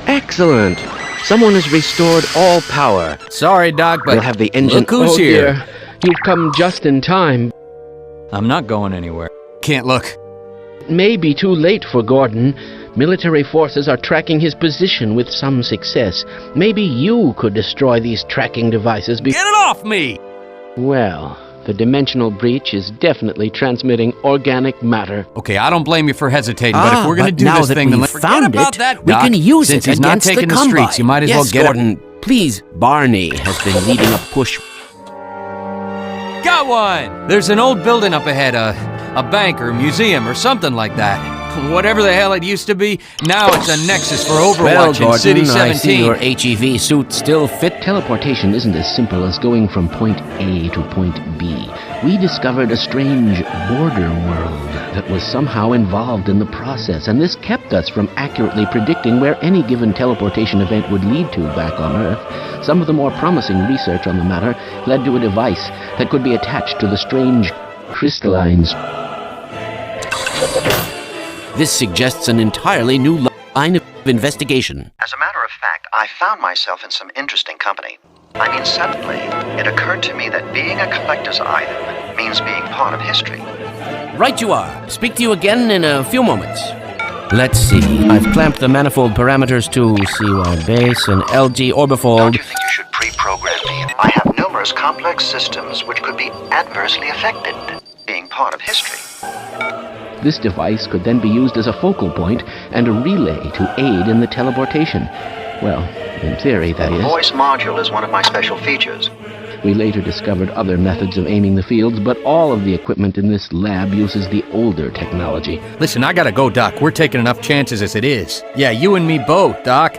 Excellent. Someone has restored all power. Sorry, Doc, but We'll have the engine. look who's Oh, here. dear. You've come just in time. I'm not going anywhere. Can't look. It may be too late for Gordon. Military forces are tracking his position with some success. Maybe you could destroy these tracking devices Get it off me! Well, the dimensional breach is definitely transmitting organic matter. Okay, I don't blame you for hesitating, but if we're gonna do this thing, then let's forget about that, we Doc. can use Since it he's not against taking the the streets, Combine. you might as Yes, well get Gordon, please. Barney has been leading a push. Got one! There's an old building up ahead, a bank or museum or something like that. Whatever the hell it used to be, now it's a nexus for Overwatch Well, in Gordon, City I see 17. your HEV suit still fit. Teleportation isn't as simple as going from point A to point B. We discovered a strange border world that was somehow involved in the process, and this kept us from accurately predicting where any given teleportation event would lead to back on Earth. Some of the more promising research on the matter led to a device that could be attached to the strange crystallines. This suggests an entirely new line of investigation. As a matter of fact, I found myself in some interesting company. I mean, suddenly, it occurred to me that being a collector's item means being part of history. Right you are. Speak to you again in a few moments. Let's see. I've clamped the manifold parameters to CY base and LG orbifold. Don't you think you should pre-program me? I have numerous complex systems which could be adversely affected, being part of history. This device could then be used as a focal point and a relay to aid in the teleportation. Well, in theory, that The is. voice module is one of my special features. We later discovered other methods of aiming the fields, but all of the equipment in this lab uses the older technology. Listen, I gotta go, Doc. We're taking enough chances as it is. Yeah, you and me both, Doc.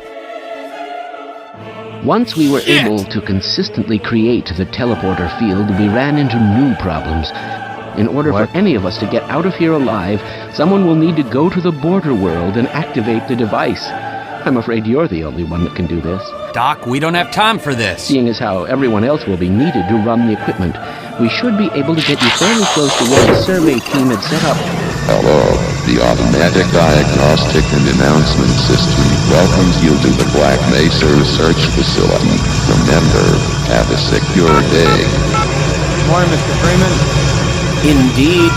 Once we were able to consistently create the teleporter field, we ran into new problems. In order for any of us to get out of here alive, someone will need to go to the border world and activate the device. I'm afraid you're the only one that can do this. Doc, we don't have time for this. Seeing as how everyone else will be needed to run the equipment, we should be able to get you fairly close to where the survey team had set up. Hello, the Automatic Diagnostic and Announcement System welcomes you to the Black Mesa Research Facility. Remember, have a secure day. Morning, Mr. Freeman. Indeed.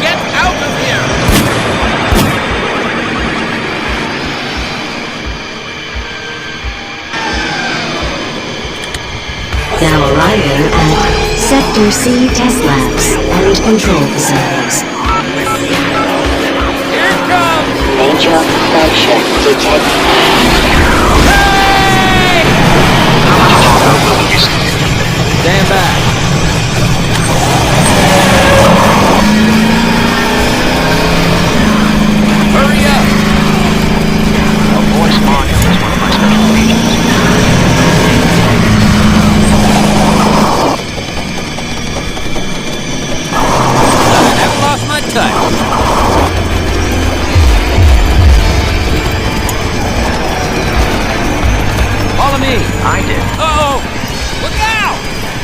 Get out of here! Now arriving at Sector C test labs and control facilities. Here it comes! Major pressure detected. Stand back. Hurry up! The voice module is one of my special features. I've lost my touch. Follow me. I did. Uh-oh! Look out!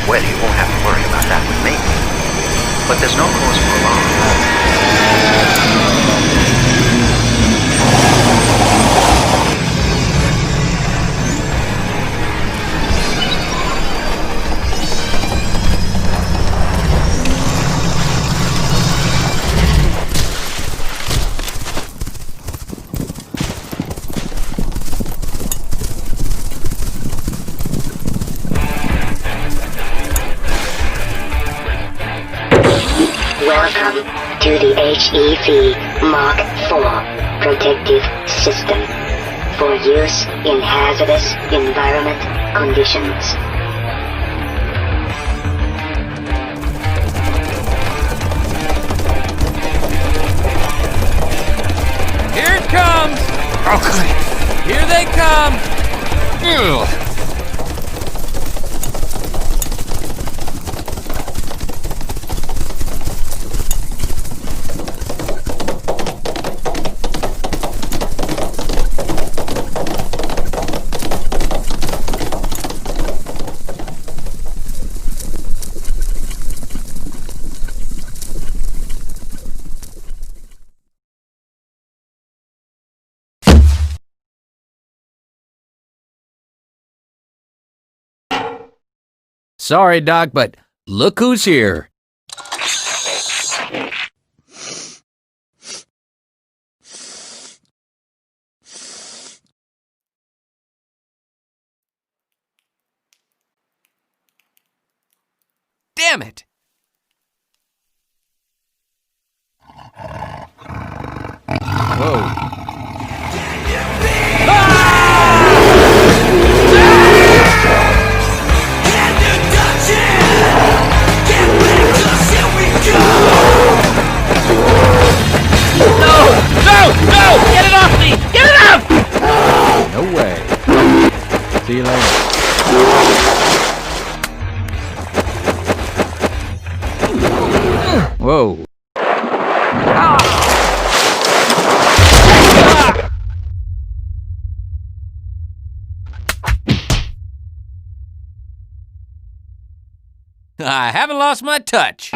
Well, you won't have to worry about that with me. But there's no cause for alarm. Welcome to the HEV Mark IV protective system for use in hazardous environment conditions. Here it comes! Okay. Here they come! Ugh. Sorry, Doc, but look who's here. Damn it! Whoa. No! Get it off me! Get it off! No way. See you later. Whoa. I haven't lost my touch.